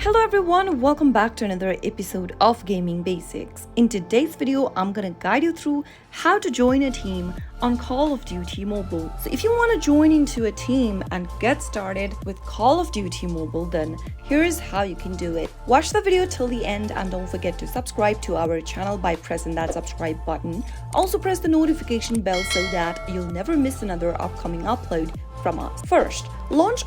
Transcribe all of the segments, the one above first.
Hello everyone, welcome back to another episode of Gaming Basics. In today's video, I'm gonna guide you through how to join a team on Call of Duty Mobile. So if you want to join into a team and get started with Call of Duty Mobile, then here's how you can do it. Watch the video till the end and don't forget to subscribe to our channel by pressing that subscribe button. Also press the notification bell so that you'll never miss another upcoming upload from us. First,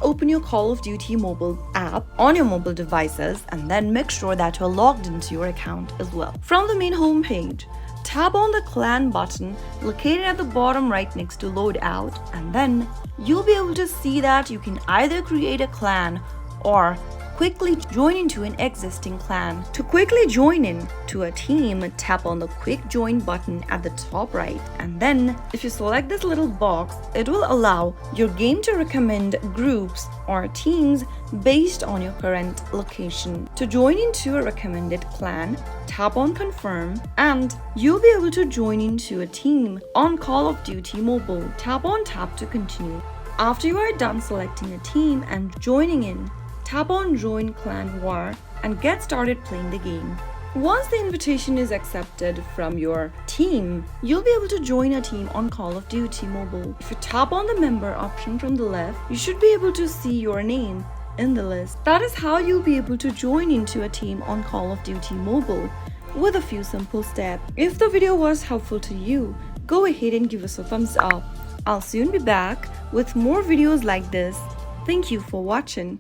open your Call of Duty Mobile app on your mobile devices and then make sure that you're logged into your account as well. From the main home page, tap on the clan button located at the bottom right next to loadout, and then you'll be able to see that you can either create a clan or quickly join into an existing clan. To quickly join in to a team, tap on the quick join button at the top right, and then if you select this little box, it will allow your game to recommend groups or teams based on your current location. To join into a recommended clan, tap on confirm and you'll be able to join into a team on Call of Duty Mobile. Tap on tap to continue. After you are done selecting a team and joining in, tap on Join Clan War and get started playing the game. Once the invitation is accepted from your team, you'll be able to join a team on Call of Duty Mobile. If you tap on the member option from the left, you should be able to see your name in the list. That is how you'll be able to join into a team on Call of Duty Mobile with a few simple steps. If the video was helpful to you, go ahead and give us a thumbs up. I'll soon be back with more videos like this. Thank you for watching.